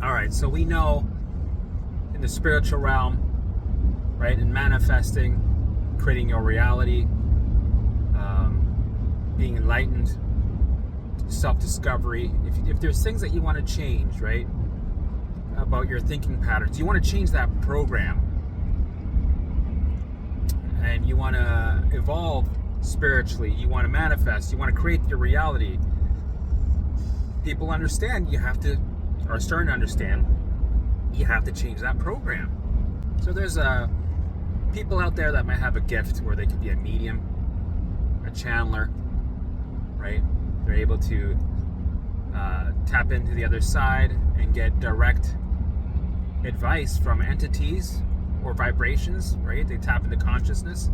All right, so we know in the spiritual realm, right, in manifesting, creating your reality, being enlightened, self-discovery, if there's things that you want to change, right, about your thinking patterns, you want to change that program, and you want to evolve spiritually, you want to manifest, you want to create your reality, people understand you have to, are starting to understand, you have to change that program. So there's people out there that might have a gift where they could be a medium, a channeler, right? They're able to tap into the other side and get direct advice from entities or vibrations, right? They tap into consciousness,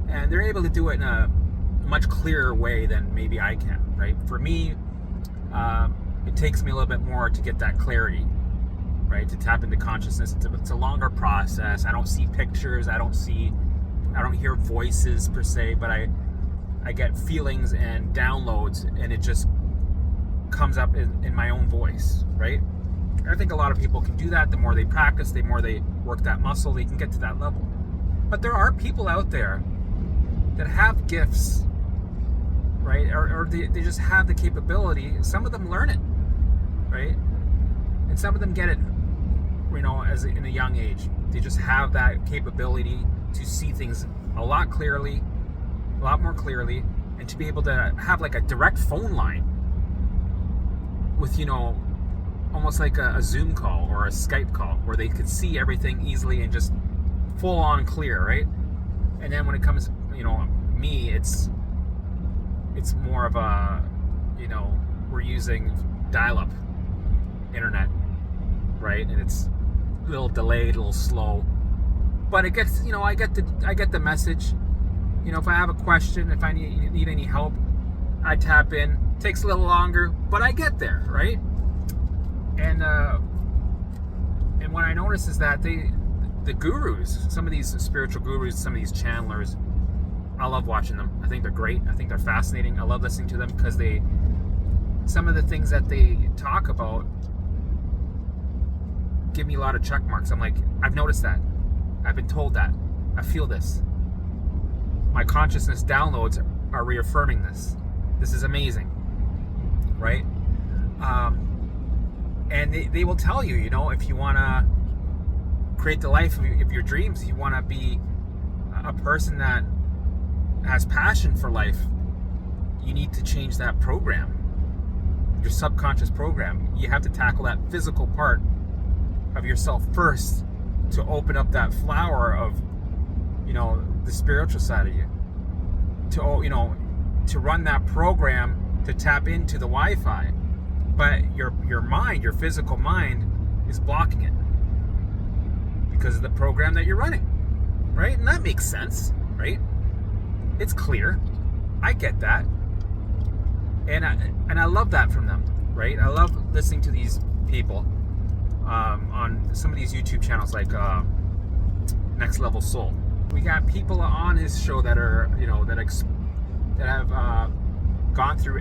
and they're able to do it in a much clearer way than maybe I can, right? For me, it takes me a little bit more to get that clarity, right? To tap into consciousness. It's a longer process. I don't see pictures. I don't hear voices per se, but I get feelings and downloads, and it just comes up in my own voice, right? I think a lot of people can do that. The more they practice, the more they work that muscle, they can get to that level. But there are people out there that have gifts, right? Or they just have the capability. Some of them learn it, right? And some of them get it, in a young age. They just have that capability to see things a lot more clearly, and to be able to have like a direct phone line with, almost like a Zoom call or a Skype call, where they could see everything easily and just full on clear, right? And then when it comes, me, it's more of a, we're using dial-up internet, right? And it's a little delayed, a little slow, but it gets, I get the message. If I have a question, if I need any help, I tap in. Takes a little longer, but I get there, right? And what I notice is that the gurus, some of these spiritual gurus, some of these channelers, I love watching them. I think they're great. I think they're fascinating. I love listening to them because some of the things that they talk about give me a lot of check marks. I'm like, I've noticed that. I've been told that. I feel this. My consciousness downloads are reaffirming this. This is amazing, right? And they will tell you, if you want to create the life of your dreams, you want to be a person that has passion for life, you need to change that program, your subconscious program. You have to tackle that physical part of yourself first to open up that flower of, the spiritual side of you, to run that program, to tap into the Wi-Fi. But your mind, your physical mind, is blocking it because of the program that you're running, right? And that makes sense, right? It's clear. I get that, and I love that from them, right? I love listening to these people on some of these YouTube channels like Next Level Soul. We got people on his show that are, that have gone through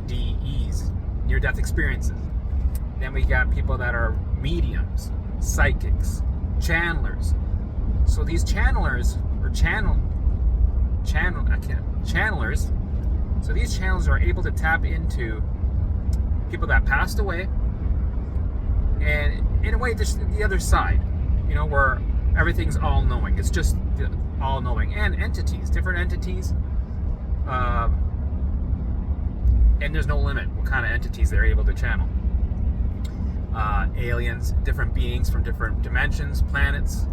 NDEs, near-death experiences. Then we got people that are mediums, psychics, channelers. So these channelers or channelers. So these channels are able to tap into people that passed away, and in a way, just the other side, where everything's all-knowing. It's just all-knowing, and different entities, and there's no limit what kind of entities they're able to channel. Aliens, different beings from different dimensions, planets.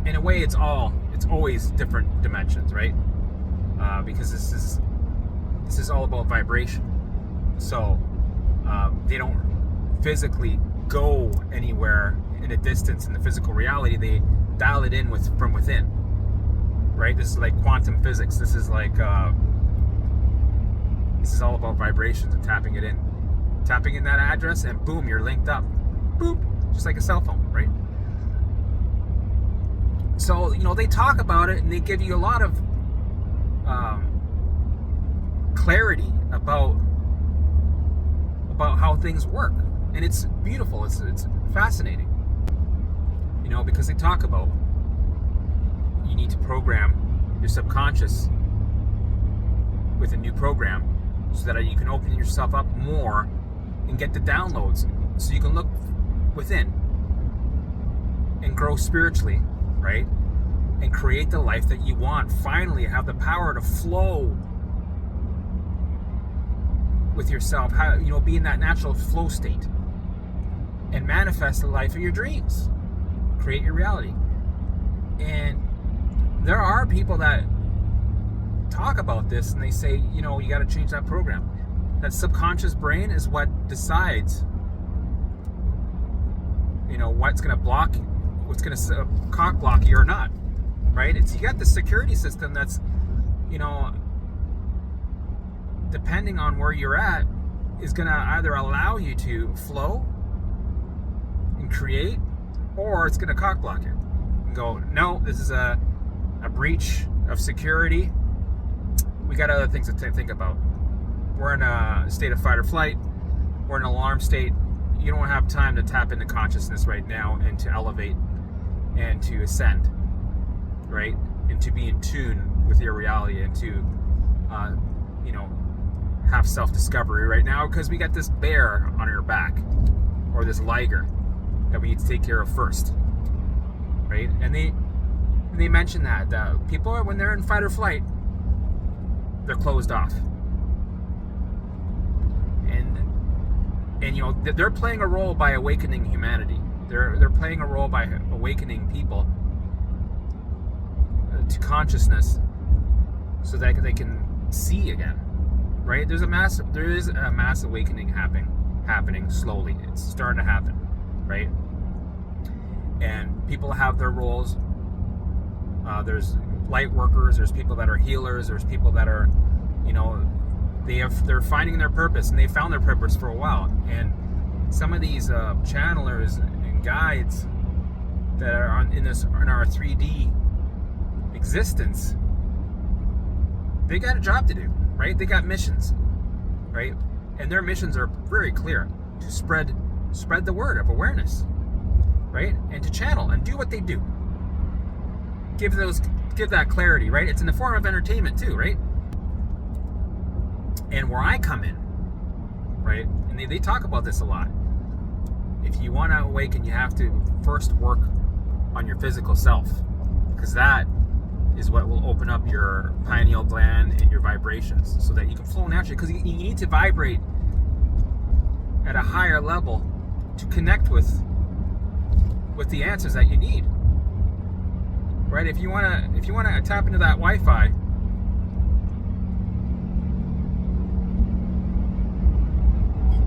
In a way, it's always different dimensions, right? Because this is all about vibration. So they don't physically go anywhere in a distance in the physical reality. They dial it in from within, right? This is like quantum physics. This is like this is all about vibrations and tapping it in. Tapping in that address, and boom, you're linked up. Boop, just like a cell phone, right? So, they talk about it, and they give you a lot of clarity about how things work. And it's beautiful. It's fascinating. Because they talk about you need to program your subconscious with a new program so that you can open yourself up more and get the downloads so you can look within and grow spiritually, right? And create the life that you want. Finally have the power to flow with yourself, be in that natural flow state and manifest the life of your dreams. Create your reality. And there are people that talk about this and they say, you got to change that program. That subconscious brain is what decides, what's going to block, what's going to cock block you or not, right? You got the security system that's, depending on where you're at, is going to either allow you to flow and create, or it's going to cock block you and go, no, this is a breach of security. We got other things to think about. We're in a state of fight or flight. We're in an alarm state. You don't have time to tap into consciousness right now and to elevate and to ascend, right? And to be in tune with your reality and to, have self-discovery right now, because we got this bear on your back or this liger that we need to take care of first, right? And they mention that people, when they're in fight or flight, they're closed off, and they're playing a role by awakening humanity. They're playing a role by awakening people to consciousness so that they can see again, right? There is a mass awakening happening slowly. It's starting to happen, right? And people have their roles. There's light workers, there's people that are healers, there's people that are, they're finding their purpose, and they found their purpose for a while. And some of these channelers and guides that are in our 3D existence, they got a job to do, right? They got missions, right? And their missions are very clear: to spread the word of awareness, right? And to channel and do what they do. Give that clarity, right? It's in the form of entertainment too, right? And where I come in, right? And they talk about this a lot. If you want to awaken, you have to first work on your physical self, because that is what will open up your pineal gland and your vibrations so that you can flow naturally. Because you need to vibrate at a higher level to connect with the answers that you need. Right? If you wanna tap into that Wi-Fi,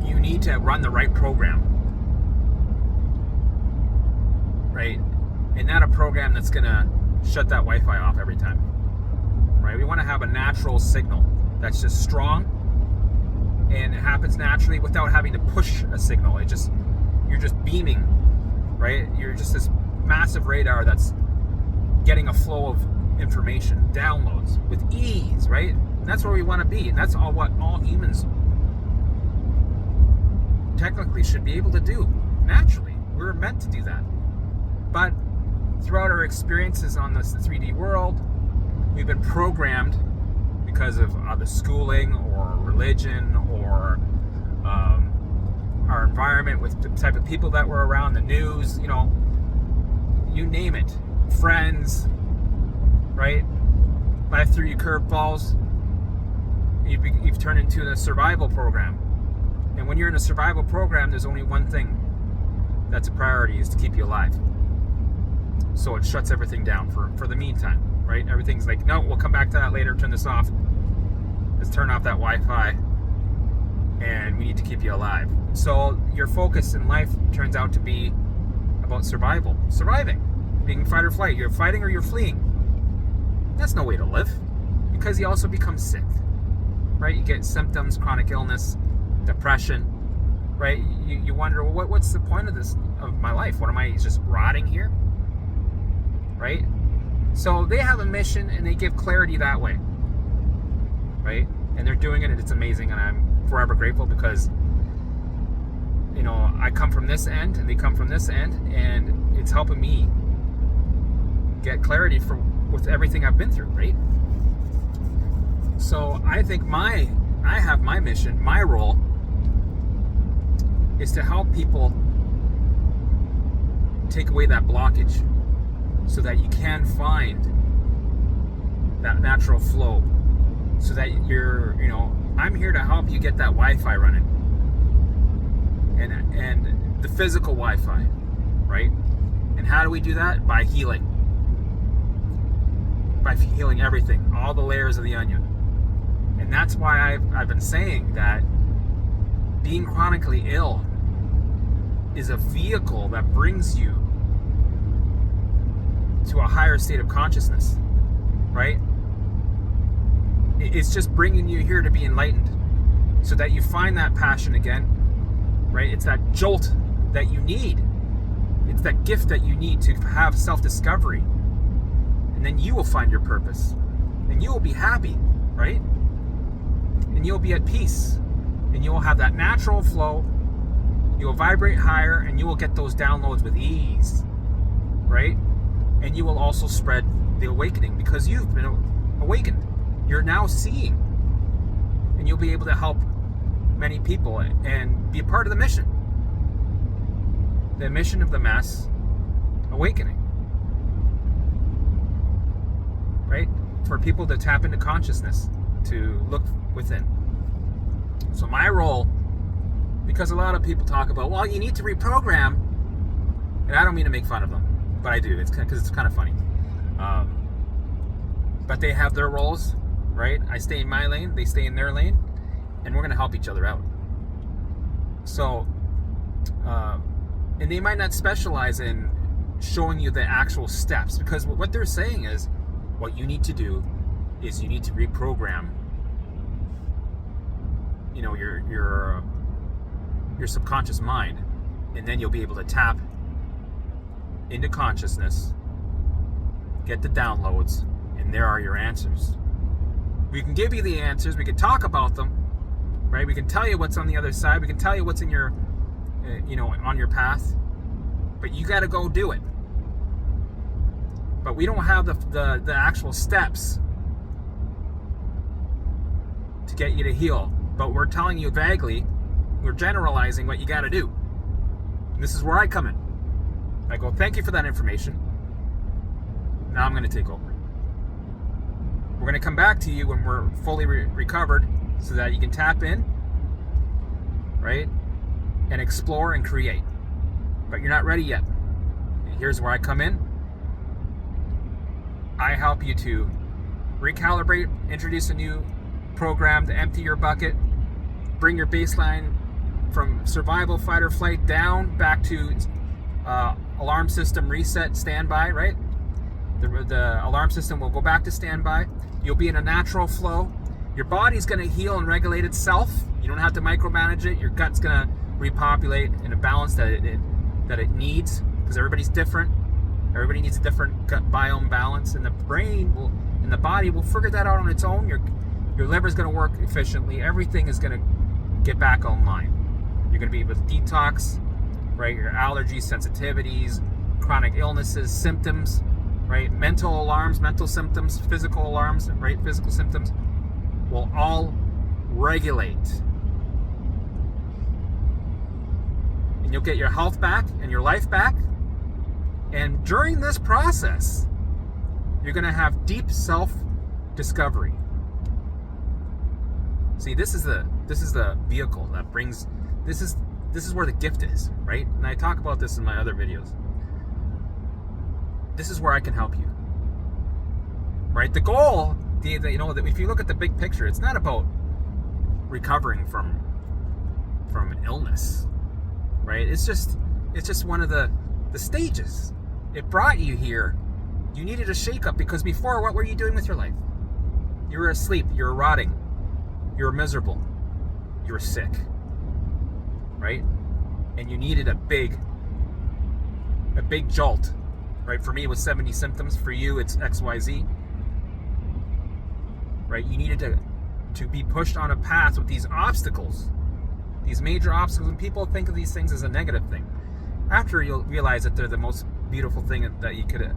you need to run the right program, right? And not a program that's gonna shut that Wi-Fi off every time, right? We want to have a natural signal that's just strong and it happens naturally without having to push a signal. You're just beaming, right? You're just this massive radar that's getting a flow of information, downloads with ease, right? And that's where we want to be, and that's what all humans technically should be able to do naturally. We're meant to do that. But throughout our experiences on this 3D world, we've been programmed because of the schooling or religion or our environment with the type of people that were around, the news, you name it. Friends, right? Life threw you curveballs. You've turned into a survival program. And when you're in a survival program, there's only one thing that's a priority, is to keep you alive. So it shuts everything down for the meantime, right? Everything's like, no, we'll come back to that later, turn this off. Let's turn off that Wi-Fi, and we need to keep you alive. So your focus in life turns out to be about surviving, being fight or flight. You're fighting or you're fleeing. That's no way to live, because you also become sick, right? You get symptoms, chronic illness, depression, right? You wonder, well, what's the point of my life? What am I, just rotting here? Right? So they have a mission and they give clarity that way, right? And they're doing it, and it's amazing, and I'm forever grateful, because I come from this end and they come from this end, and it's helping me get clarity with everything I've been through, right? So I think I have my mission, my role is to help people take away that blockage so that you can find that natural flow, so that I'm here to help you get that Wi-Fi running, and the physical Wi-Fi, right? And how do we do that? By healing everything, all the layers of the onion. And that's why I've been saying that being chronically ill is a vehicle that brings you to a higher state of consciousness, right? It's just bringing you here to be enlightened so that you find that passion again, right? It's that jolt that you need. It's that gift that you need to have self-discovery. And then you will find your purpose. And you will be happy, right? And you'll be at peace. And you will have that natural flow. You will vibrate higher, and you will get those downloads with ease, right? And you will also spread the awakening because you've been awakened. You're now seeing, and you'll be able to help many people and be a part of the mission of the mass awakening, right? For people to tap into consciousness, to look within. So my role, because a lot of people talk about, well, you need to reprogram, and I don't mean to make fun of them, but I do. It's because it's kind of funny. But they have their roles, right? I stay in my lane, they stay in their lane, and we're going to help each other out. So, and they might not specialize in showing you the actual steps, because what they're saying is, what you need to do is you need to reprogram, your subconscious mind, and then you'll be able to tap into consciousness, get the downloads, and there are your answers. We can give you the answers, we can talk about them, right? We can tell you what's on the other side, we can tell you what's in your, on your path, but you got to go do it. But we don't have the actual steps to get you to heal, but we're telling you vaguely, we're generalizing what you got to do. And this is where I come in. I go, thank you for that information. Now I'm going to take over. We're going to come back to you when we're fully recovered so that you can tap in, right? And explore and create. But you're not ready yet. And here's where I come in. I help you to recalibrate, introduce a new program to empty your bucket, bring your baseline from survival, fight or flight down back to alarm system reset, standby, right? The alarm system will go back to standby. You'll be in a natural flow. Your body's going to heal and regulate itself. You don't have to micromanage it. Your gut's going to repopulate in a balance that it needs, because everybody's different. Everybody needs a different gut biome balance, and the brain and the body will figure that out on its own. Your liver's going to work efficiently. Everything is going to get back online. You're going to be able to detox, right? Your allergies, sensitivities, chronic illnesses, symptoms, right? Mental alarms, mental symptoms, physical alarms, right? Physical symptoms will all regulate. And you'll get your health back and your life back. And during this process, you're going to have deep self-discovery. See, this is the vehicle that brings, this is where the gift is, right? And I talk about this in my other videos. This is where I can help you, right? The goal, that if you look at the big picture, it's not about recovering from an illness, right? It's just one of the stages. It brought you here. You needed a shakeup, because before, what were you doing with your life? You were asleep. You were rotting. You were miserable. You were sick, right? And you needed a big jolt, right? For me, it was 70 symptoms. For you, it's XYZ, right? You needed to be pushed on a path with these obstacles, these major obstacles, and people think of these things as a negative thing. After you'll realize that they're the most beautiful thing that you could,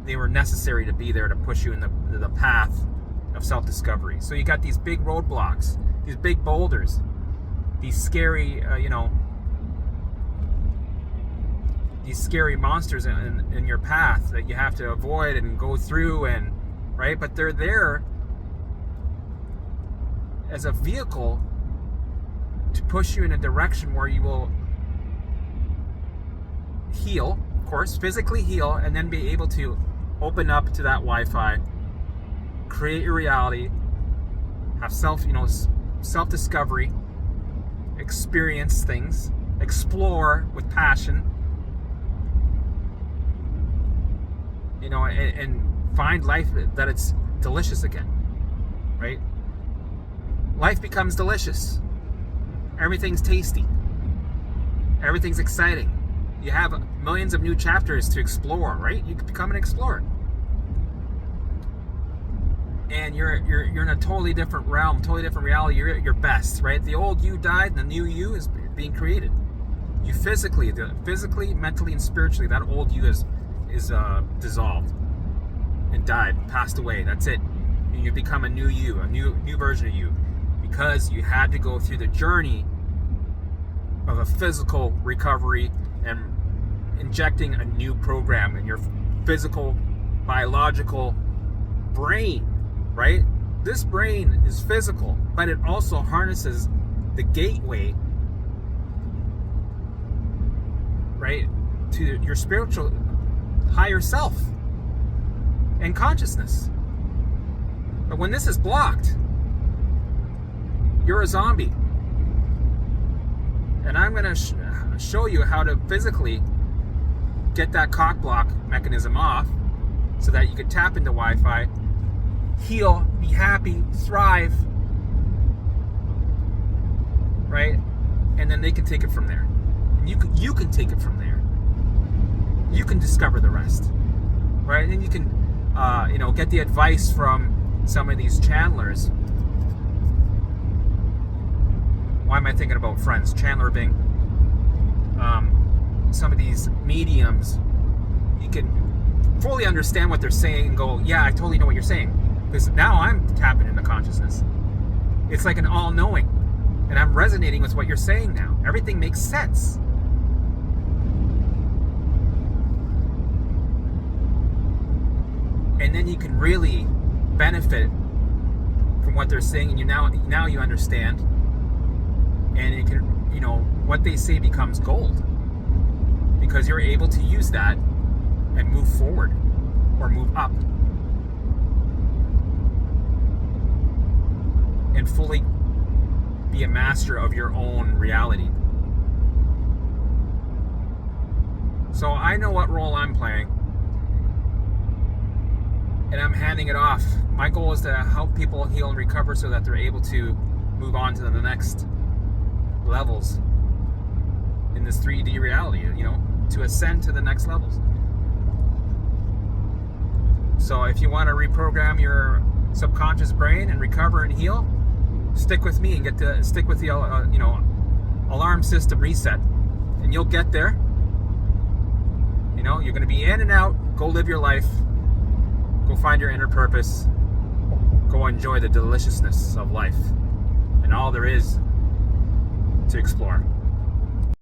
they were necessary to be there to push you in the path of self-discovery. So you got these big roadblocks, these big boulders, these scary, these scary monsters in your path that you have to avoid and go through, and right, but they're there as a vehicle to push you in a direction where you will heal, of course, physically heal, and then be able to open up to that Wi-Fi, create your reality, have self-discovery, experience things, explore with passion, and find life that it's delicious again, right? Life becomes delicious. Everything's tasty. Everything's exciting. You have millions of new chapters to explore, right? You can become an explorer. And you're in a totally different realm, totally different reality. You're at your best, right? The old you died, and the new you is being created. You physically, mentally, and spiritually, that old you is dissolved and died, passed away. That's it. And you become a new you, a new version of you, because you had to go through the journey of a physical recovery and injecting a new program in your physical, biological brain, right? This brain is physical, but it also harnesses the gateway, right, to your spiritual higher self and consciousness. But when this is blocked, you're a zombie. And I'm going to show you how to physically get that cock block mechanism off so that you can tap into Wi-Fi, heal, be happy, thrive, right? And then they can take it from there. And you can take it from there. You can discover the rest, right? And then you can, get the advice from some of these channelers. Why am I thinking about friends? Chandler Bing. Some of these mediums, you can fully understand what they're saying and go, yeah, I totally know what you're saying. Because now I'm tapping into consciousness. It's like an all-knowing. And I'm resonating with what you're saying now. Everything makes sense. And then you can really benefit from what they're saying, and now you understand. And it can, what they say becomes gold, because you're able to use that and move forward or move up and fully be a master of your own reality. So I know what role I'm playing, and I'm handing it off. My goal is to help people heal and recover so that they're able to move on to the next levels in this 3D reality, to ascend to the next levels. So if you want to reprogram your subconscious brain and recover and heal, stick with me and get to stick with the alarm system reset, and you'll get there. You're going to be in and out. Go live your life. Go find your inner purpose. Go enjoy the deliciousness of life and all there is to explore.